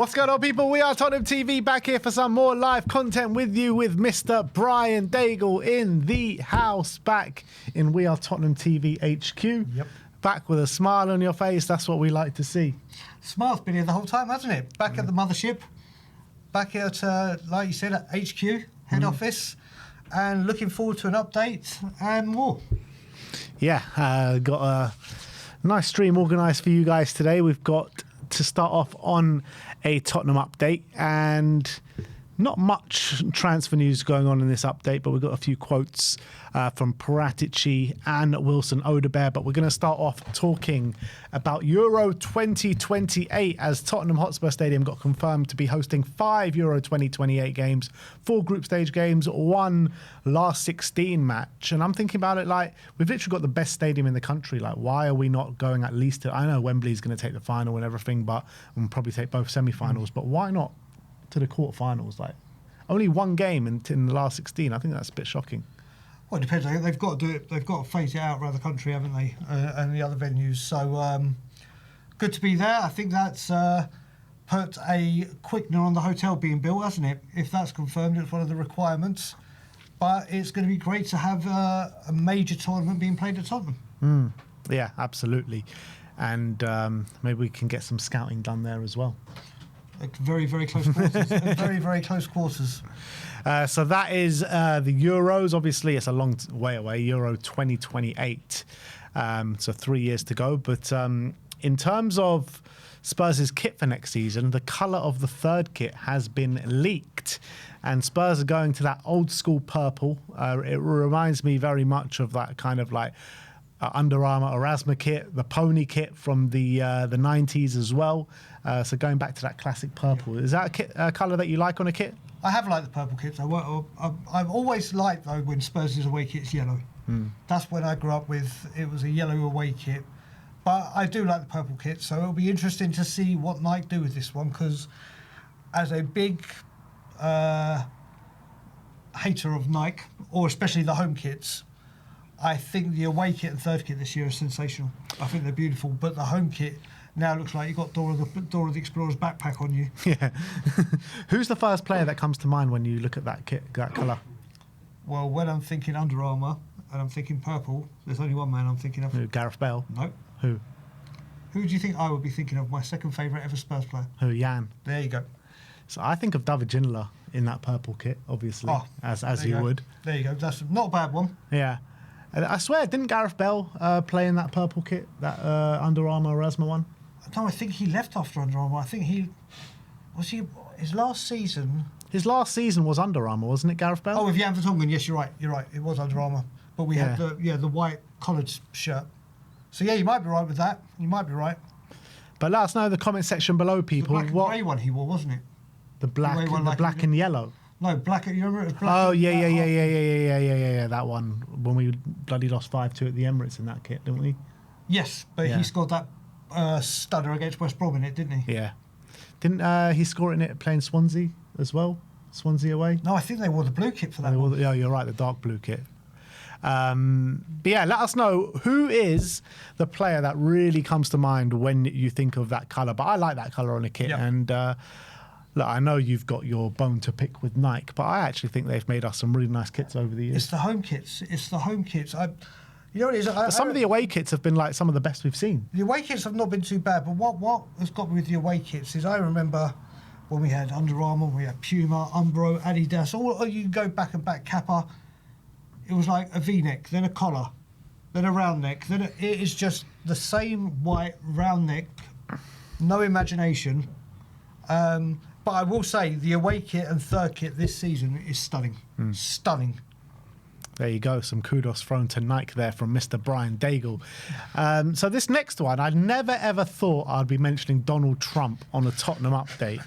What's going on, people? We are Tottenham TV, back here for some more live content with you, with Mr. Brian Daigle in the house, back in We Are Tottenham TV HQ. Yep. Back with a smile on your face. That's what we like to see. Smile's been here the whole time, hasn't it? Back at the mothership, back at, like you said, at HQ, head office, and looking forward to an update and more. Yeah, got a nice stream organised for you guys today. We've got to start off on a Tottenham update, and not much transfer news going on in this update, but we've got a few quotes from Paratici and Wilson Odobert. But we're going to start off talking about Euro 2028, as Tottenham Hotspur Stadium got confirmed to be hosting 5 Euro 2028 games, 4 group stage games, 1 last 16 match. And I'm thinking about it like, we've literally got the best stadium in the country. Like, why are we not going at least to, I know Wembley's going to take the final and everything, but we'll probably take both semi-finals, but why not to the quarterfinals? Like, only 1 game in the last 16. I think that's a bit shocking. Well, it depends. They've got to do it. They've got to phase it out around the country, haven't they? And the other venues. So good to be there. I think that's put a quickener on the hotel being built, hasn't it? If that's confirmed, it's one of the requirements. But it's going to be great to have a major tournament being played at Tottenham. Yeah, absolutely. And maybe we can get some scouting done there as well. Like very, very close quarters. Very, very close quarters. So that is the Euros. Obviously, it's a long way away, Euro 2028. So 3 years to go. But in terms of Spurs' kit for next season, the colour of the third kit has been leaked. And Spurs are going to that old school purple. It reminds me very much of that kind of like Under Armour Erasmus kit, the pony kit from the 90s as well. So going back to that classic purple. Is that a colour that you like on a kit? I have liked the purple kits. I've always liked, though, when Spurs' away kit's yellow. That's when I grew up with, it was a yellow away kit. But I do like the purple kit, so it'll be interesting to see what Nike do with this one, because as a big hater of Nike, or especially the home kits, I think the away kit and third kit this year are sensational. I think they're beautiful, but the home kit now looks like you've got Dora the Explorer's backpack on you. Yeah. Who's the first player that comes to mind when you look at that kit, that colour? Well, when I'm thinking Under Armour and I'm thinking purple, there's only one man I'm thinking of. Who, Gareth Bale? No. Who? Who do you think I would be thinking of? My second favourite ever Spurs player. Who? Jan. There you go. So I think of David Ginola in that purple kit, obviously, as you would. There you go. That's not a bad one. Yeah. I swear, didn't Gareth Bale play in that purple kit, that Under Armour Erasmus one? No, I think he left after Under Armour. I think his last season. His last season was Under Armour, wasn't it, Gareth Bale? Oh, with Jan Vertonghen. Yes, you're right. It was Under Armour, but we had the white collared shirt. So yeah, you might be right with that. You might be right. But let us know in the comment section below, people. The black and grey one he wore, wasn't it? The black, the black and yellow. No, black. You remember it was black? Oh yeah. That one when we bloody lost 5-2 at the Emirates in that kit, didn't we? Yes, but he scored that stunner against West Brom in it, didn't he? Yeah. Didn't he score in it playing Swansea as well? Swansea away? No, I think they wore the blue kit for that one. Yeah, you're right, the dark blue kit. But yeah, let us know who is the player that really comes to mind when you think of that colour. But I like that colour on a kit. Yep. And look, I know you've got your bone to pick with Nike, but I actually think they've made us some really nice kits over the years. It's the home kits. You know what it is? Some of the away kits have been like some of the best we've seen. The away kits have not been too bad, but what has got me with the away kits is I remember when we had Under Armour, we had Puma, Umbro, Adidas, all you go back and back, Kappa. It was like a V-neck, then a collar, then a round neck, then it is just the same white round neck, no imagination. But I will say the away kit and third kit this season is stunning. Stunning. There you go, some kudos thrown to Nike there from Mr. Brian Daigle. So this next one, I never ever thought I'd be mentioning Donald Trump on a Tottenham update,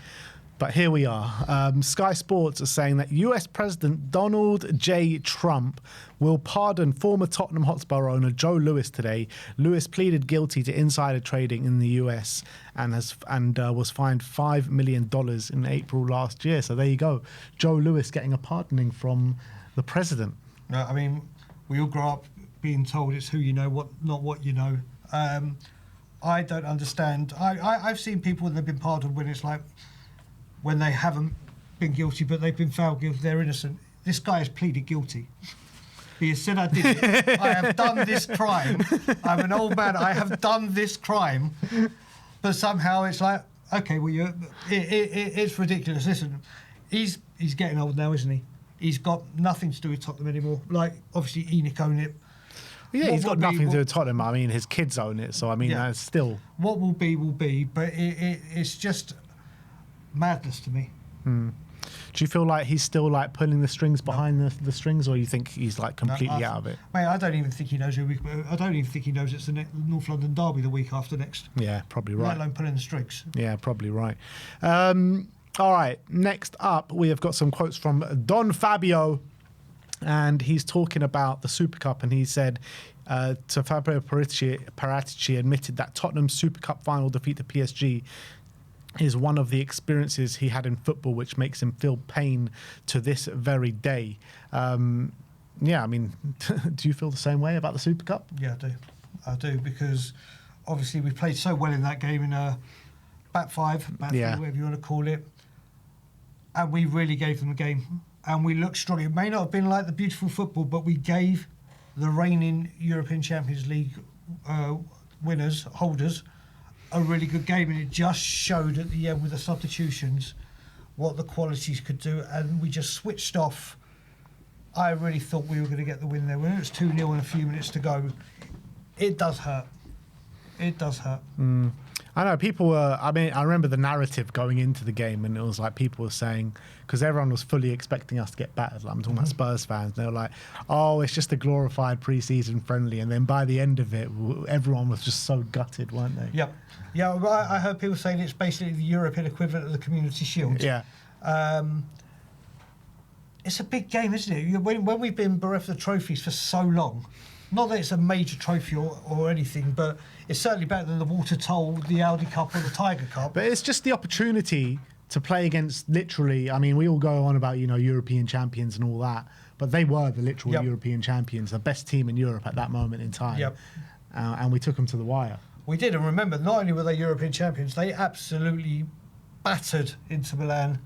but here we are. Sky Sports are saying that US President Donald J. Trump will pardon former Tottenham Hotspur owner Joe Lewis today. Lewis pleaded guilty to insider trading in the US and was fined $5 million in April last year. So there you go, Joe Lewis getting a pardoning from the president. I mean, we all grow up being told it's who you know, not what you know. I don't understand. I've seen people when they've been pardoned when it's like when they haven't been guilty, but they've been found guilty, they're innocent. This guy has pleaded guilty. He has said, I did it. I have done this crime. I'm an old man. I have done this crime. But somehow it's like, okay, well, it's ridiculous. Listen, he's getting old now, isn't he? He's got nothing to do with Tottenham anymore. Like, obviously, Enoch owned it. Yeah, he's got nothing to do with Tottenham. I mean, his kids own it, so I mean, that's still... What will be, will be. But it's just madness to me. Do you feel like he's still like pulling the strings behind the strings, or you think he's like completely out of it? Mate, I don't even think he knows I don't even think he knows it's the North London derby the week after next. Yeah, probably right. Let alone pulling the strings. Yeah, probably right. All right, next up we have got some quotes from Don Fabio, and he's talking about the Super Cup, and he said to Fabio Paratici admitted that Tottenham's Super Cup final defeat to PSG is one of the experiences he had in football which makes him feel pain to this very day. Yeah, I mean, do you feel the same way about the Super Cup? Yeah, I do, because obviously we played so well in that game in back three, whatever you want to call it, and we really gave them a game, and we looked strong. It may not have been like the beautiful football, but we gave the reigning European Champions League holders, a really good game, and it just showed at the end with the substitutions what the qualities could do, and we just switched off. I really thought we were going to get the win there. When it was 2-0 and a few minutes to go, it does hurt. It does hurt. I know people were, I mean, I remember the narrative going into the game, and it was like people were saying, because everyone was fully expecting us to get battered. Like, I'm talking about Spurs fans. They were like, oh, it's just a glorified pre-season friendly. And then by the end of it, everyone was just so gutted, weren't they? Yep. Yeah, I heard people saying it's basically the European equivalent of the Community Shield. Yeah. It's a big game, isn't it? When we've been bereft of trophies for so long, not that it's a major trophy or anything, but it's certainly better than the Water Toll, the Audi Cup or the Tiger Cup. But it's just the opportunity to play against literally, I mean, we all go on about, you know, European champions and all that, but they were the literal European champions, the best team in Europe at that moment in time. Yep. And we took them to the wire. We did, and remember, not only were they European champions, they absolutely battered Inter Milan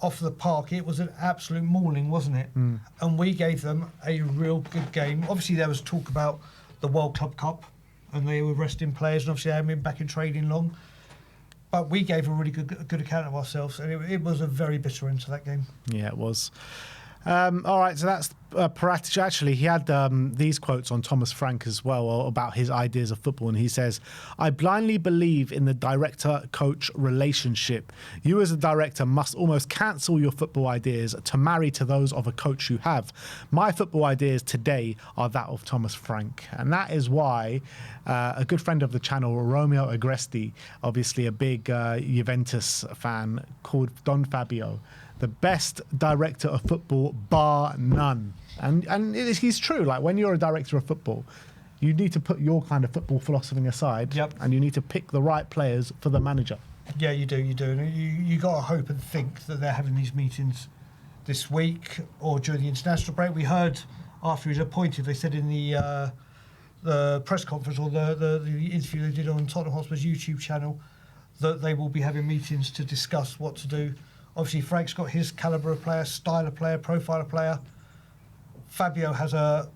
off the park. It was an absolute mauling, wasn't it? And we gave them a real good game. Obviously, there was talk about the World Club Cup, and they were resting players, and obviously they hadn't been back in training long. But we gave a really good account of ourselves, and it was a very bitter end to that game. Yeah, it was. All right, so that's Paratici. Actually, he had these quotes on Thomas Frank as well about his ideas of football, and he says, I blindly believe in the director-coach relationship. You as a director must almost cancel your football ideas to marry to those of a coach you have. My football ideas today are that of Thomas Frank, and that is why a good friend of the channel, Romeo Agresti, obviously a big Juventus fan, called Don Fabio the best director of football, bar none. And he's true. Like, when you're a director of football, you need to put your kind of football philosophy aside, and you need to pick the right players for the manager. Yeah, you do. And you got to hope and think that they're having these meetings this week or during the international break. We heard after he was appointed, they said in the press conference or the interview they did on Tottenham Hotspur's YouTube channel that they will be having meetings to discuss what to do. Obviously, Frank's got his calibre of player, style of player, profile of player. Fabio has a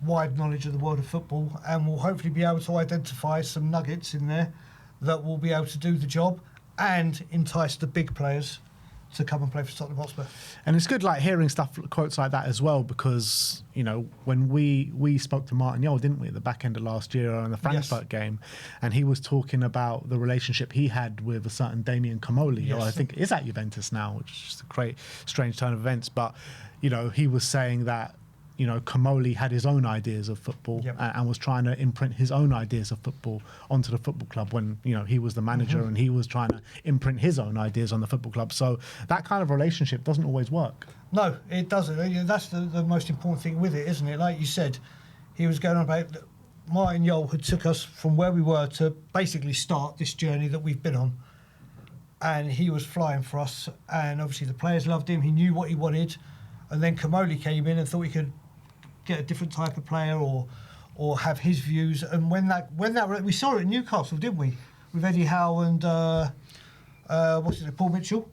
wide knowledge of the world of football and will hopefully be able to identify some nuggets in there that will be able to do the job and entice the big players to come and play for Tottenham Hotspur. And it's good, like, hearing quotes like that as well, because, you know, when we spoke to Martin Jol, didn't we, at the back end of last year on the Frankfurt game, and he was talking about the relationship he had with a certain Damien Comolli, who I think is at Juventus now, which is just a great, strange turn of events. But, you know, he was saying that, you know, Comolli had his own ideas of football and was trying to imprint his own ideas of football onto the football club when, you know, he was the manager and he was trying to imprint his own ideas on the football club. So that kind of relationship doesn't always work. No, it doesn't. That's the most important thing with it, isn't it? Like you said, he was going on about Martin Jol, who took us from where we were to basically start this journey that we've been on. And he was flying for us. And obviously the players loved him. He knew what he wanted. And then Comolli came in and thought he could get a different type of player or have his views. And when that we saw it in Newcastle, didn't we, with Eddie Howe and what's it, Paul Mitchell.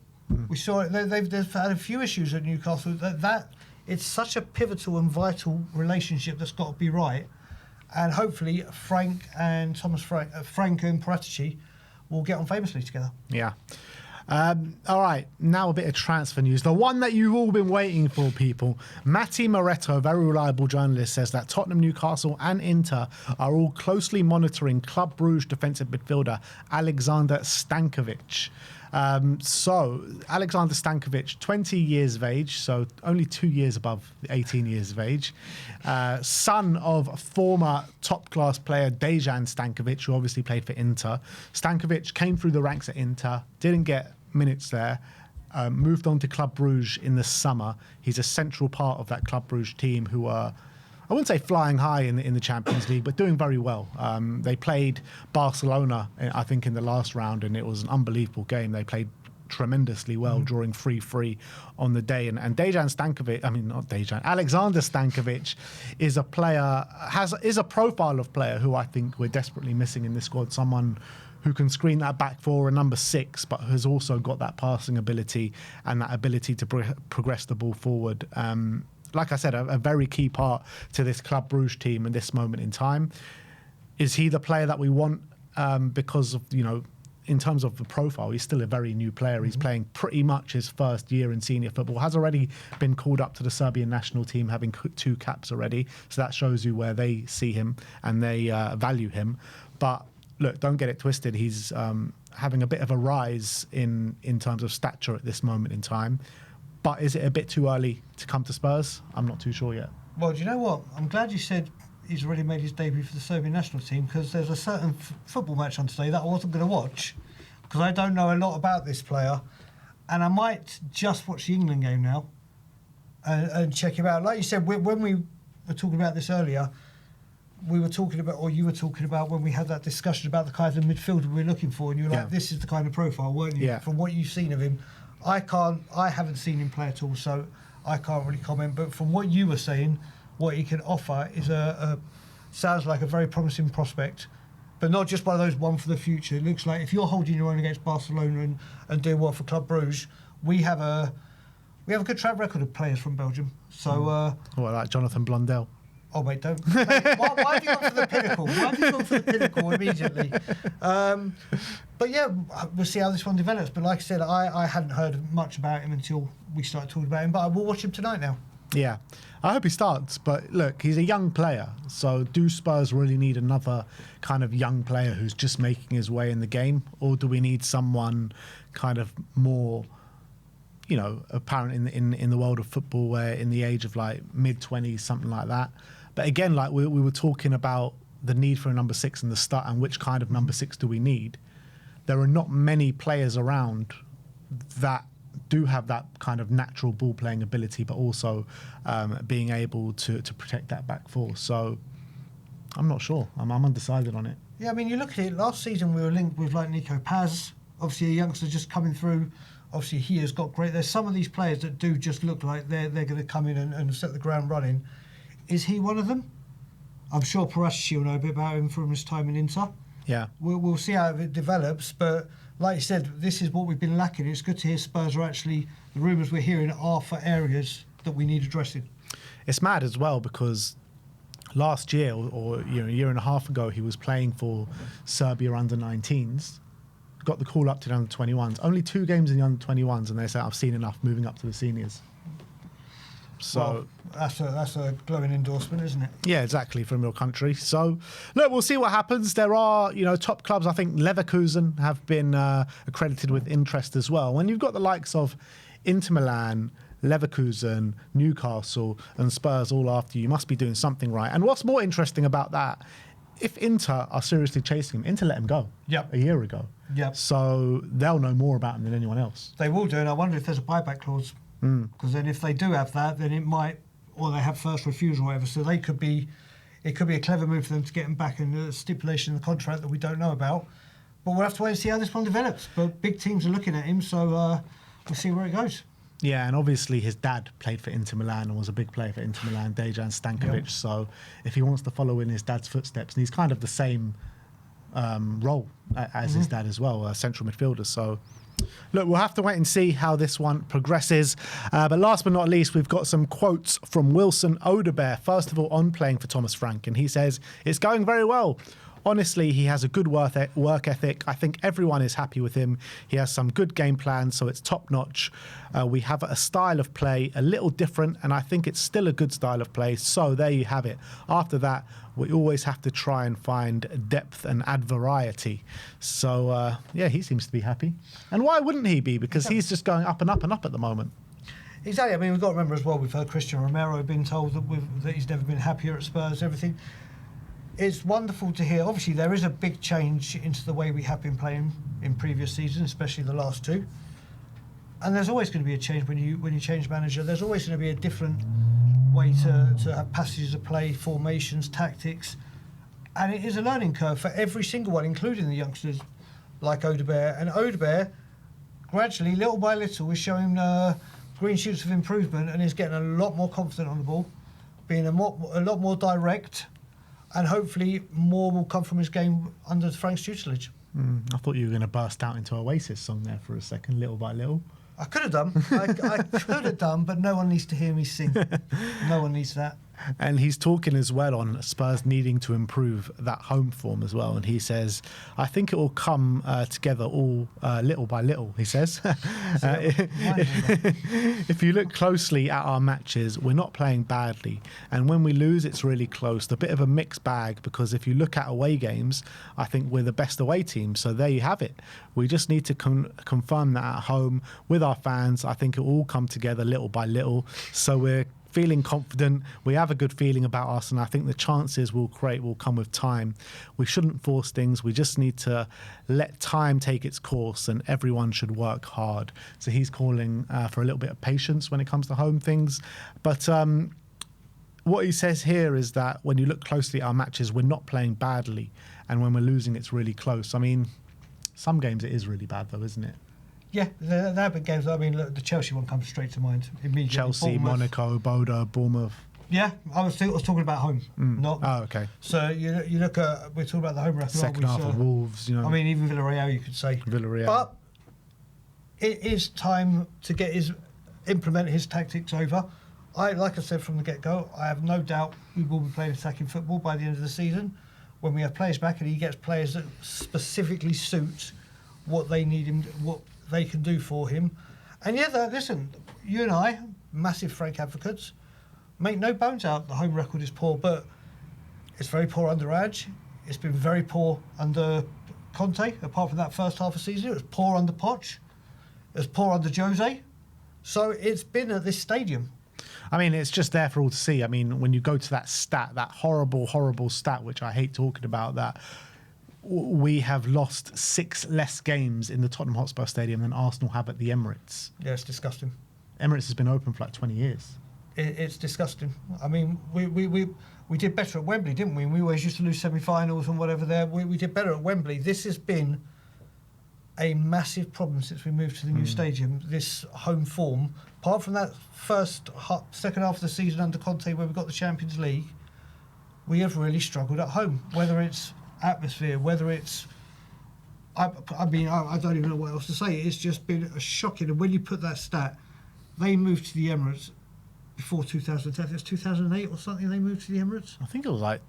We saw it. They've had a few issues at Newcastle. That it's such a pivotal and vital relationship that's got to be right. And hopefully Frank and Paratici will get on famously together. Yeah. All right, now a bit of transfer news. The one that you've all been waiting for, people. Matti Moretto, a very reliable journalist, says that Tottenham, Newcastle and Inter are all closely monitoring Club Brugge defensive midfielder Alexander Stankovic. So, Alexander Stankovic, 20 years of age, so only 2 years above 18 years of age. Son of former top-class player Dejan Stankovic, who obviously played for Inter. Stankovic came through the ranks at Inter, didn't get minutes there, moved on to Club Brugge in the summer. He's a central part of that Club Brugge team who are, I wouldn't say flying high in the Champions League, but doing very well. They played Barcelona, I think, in the last round, and it was an unbelievable game. They played tremendously well, drawing 3-3 on the day. And Alexander Stankovic is a player, is a profile of player who I think we're desperately missing in this squad. Someone who can screen that back for a number 6, but has also got that passing ability and that ability to progress the ball forward. Like I said, a very key part to this Club Brugge team in this moment in time. Is he the player that we want? Because of, in terms of the profile, he's still a very new player. He's playing pretty much his first year in senior football. Has already been called up to the Serbian national team, having 2 caps already. So that shows you where they see him and they value him. But look, don't get it twisted. He's having a bit of a rise in terms of stature at this moment in time. But is it a bit too early to come to Spurs? I'm not too sure yet. Well, do you know what? I'm glad you said he's already made his debut for the Serbian national team, because there's a certain football match on today that I wasn't going to watch because I don't know a lot about this player, and I might just watch the England game now and check him out. Like you said, when we were talking about this earlier, we were talking about, or you were talking about, when we had that discussion about the kind of midfielder we were looking for, and you were like, this is the kind of profile, weren't you? Yeah. From what you've seen of him. I haven't seen him play at all, so I can't really comment. But from what you were saying, what he can offer is sounds like a very promising prospect, but not just one of those one for the future. It looks like if you're holding your own against Barcelona and doing well for Club Brugge, we have a good track record of players from Belgium. So, like Jonathan Blundell. Oh wait, don't. Why have you gone for the pinnacle? Why have you gone for the pinnacle immediately? But yeah, we'll see how this one develops. But like I said, I hadn't heard much about him until we started talking about him. But I will watch him tonight now. Yeah, I hope he starts. But look, he's a young player. So do Spurs really need another kind of young player who's just making his way in the game? Or do we need someone kind of more, apparent in the world of football, where in the age of like mid-20s, something like that? But again, like we were talking about the need for a number 6 in the start and which kind of number 6 do we need. There are not many players around that do have that kind of natural ball playing ability, but also being able to protect that back four. So I'm not sure. I'm undecided on it. Yeah, I mean, you look at it, last season we were linked with like Nico Paz, obviously a youngster just coming through. Obviously he has got great. There's some of these players that do just look like they're going to come in and set the ground running. Is he one of them? I'm sure Paratici will know a bit about him from his time in Inter. Yeah. We'll see how it develops, but like you said, this is what we've been lacking. It's good to hear Spurs are actually, the rumours we're hearing are for areas that we need addressing. It's mad as well because last year or a year and a half ago, he was playing for Serbia under-19s, got the call up to the under-21s. Only 2 games in the under-21s, and they said, I've seen enough, moving up to the seniors. So well, that's a glowing endorsement, isn't it? Yeah, exactly, from your country. So look, we'll see what happens. There are, top clubs. I think Leverkusen have been accredited with interest as well. When you've got the likes of Inter Milan, Leverkusen, Newcastle and Spurs all after you must be doing something right. And what's more interesting about that, if Inter are seriously chasing him, Inter let him go a year ago. Yep. So they'll know more about him than anyone else. They will do, and I wonder if there's a buyback clause. Because then if they do have that, then it might, or they have first refusal or whatever, so it could be a clever move for them to get him back in a stipulation in the contract that we don't know about. But we'll have to wait and see how this one develops. But big teams are looking at him, so we'll see where it goes. Yeah, and obviously his dad played for Inter Milan and was a big player for Inter Milan, Dejan Stankovic. Yep. So if he wants to follow in his dad's footsteps, and he's kind of the same role as his dad as well, a central midfielder. So Look, we'll have to wait and see how this one progresses. But last but not least, we've got some quotes from Wilson Odobert. First of all, on playing for Thomas Frank. And he says, "It's going very well. Honestly, he has a good work ethic. I think everyone is happy with him. He has some good game plans, so it's top-notch. We have a style of play a little different, and I think it's still a good style of play. So there you have it. After that, we always have to try and find depth and add variety." So, yeah, he seems to be happy. And why wouldn't he be? Because he's just going up and up and up at the moment. Exactly. I mean, we've got to remember as well, we've heard Christian Romero being told that he's never been happier at Spurs, everything. It's wonderful to hear. Obviously, there is a big change into the way we have been playing in previous seasons, especially the last two. And there's always going to be a change when you change manager. There's always going to be a different way to have passages of play, formations, tactics. And it is a learning curve for every single one, including the youngsters like Odobert. And Odobert, gradually, little by little, is showing green shoots of improvement and is getting a lot more confident on the ball, being a lot more direct. And hopefully more will come from his game under Frank's tutelage. I thought you were going to burst out into Oasis song there for a second, little by little. I could have done. I could have done, but no one needs to hear me sing. No one needs that. And he's talking as well on Spurs needing to improve that home form as well. And he says, "I think it will come together all little by little," he says. If you look closely at our matches, we're not playing badly. And when we lose, it's really close. A bit of a mixed bag, because if you look at away games, I think we're the best away team. So there you have it. We just need to confirm that at home with our fans. I think it will all come together little by little. So we're feeling confident. We have a good feeling about us, and I think the chances we'll create will come with time. We shouldn't force things. We just need to let time take its course, and everyone should work hard. So he's calling for a little bit of patience when it comes to home things. But what he says here is that when you look closely at our matches, we're not playing badly, and when we're losing, it's really close. I mean, some games it is really bad though, isn't it? Yeah, there have been games. I mean, look, the Chelsea one comes straight to mind immediately. Chelsea, Monaco, Bournemouth. Yeah, I was talking about home. Not. Oh, okay. So you look at, we're talking about the home record. Second half of Wolves, you know. I mean, even Villarreal, you could say. Villarreal. But it is time to implement his tactics over. Like I said from the get-go, I have no doubt we will be playing attacking football by the end of the season when we have players back and he gets players that specifically suit what they need him, what they can do for him. And yeah, listen, you and I, massive Frank advocates, make no bones out the home record is poor, but it's very poor under Adj. It's been very poor under Conte, apart from that first half of the season. It was poor under Poch. It was poor under Jose. So it's been at this stadium. I mean, it's just there for all to see. I mean, when you go to that stat, that horrible, horrible stat, which I hate talking about, that we have lost 6 less games in the Tottenham Hotspur Stadium than Arsenal have at the Emirates. Yeah, it's disgusting. Emirates has been open for like 20 years. It's disgusting. I mean, we did better at Wembley, didn't we? We always used to lose semi-finals and whatever there. We did better at Wembley. This has been a massive problem since we moved to the new stadium, this home form. Apart from that second half of the season under Conte where we got the Champions League, we have really struggled at home, whether it's atmosphere, whether it's... I mean, I don't even know what else to say. It's just been shocking. And when you put that stat, they moved to the Emirates before 2010. It was 2008 or something they moved to the Emirates? I think it was like...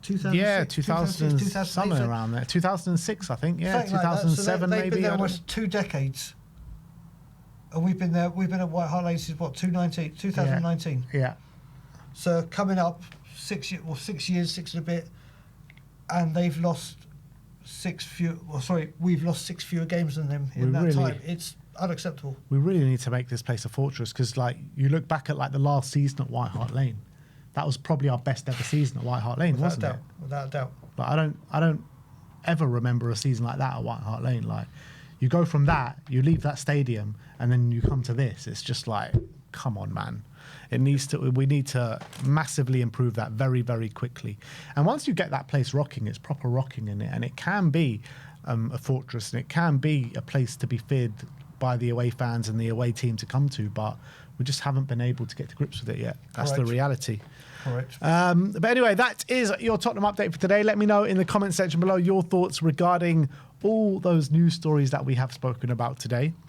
2006, yeah, 2000, somewhere so around there. 2006, I think. Yeah, 2007 like maybe. They've been there almost 2 decades. And we've been at White Hart Lane since, what, 2019? Yeah. So coming up 6 years, 6 and a bit, and they've lost we've lost 6 fewer games than them in that time. It's unacceptable. We really need to make this place a fortress, because like you look back at like the last season at White Hart Lane, that was probably our best ever season at White Hart Lane, wasn't it? Without a doubt. But I don't ever remember a season like that at White Hart Lane. Like, you go from that, you leave that stadium, and then you come to this. It's just like, come on, man. We need to massively improve that very, very quickly. And once you get that place rocking, it's proper rocking in it, and it can be a fortress, and it can be a place to be feared by the away fans and the away team to come to, but we just haven't been able to get to grips with it yet. That's the reality. Correct. But anyway, that is your Tottenham update for today. Let me know in the comment section below your thoughts regarding all those news stories that we have spoken about today.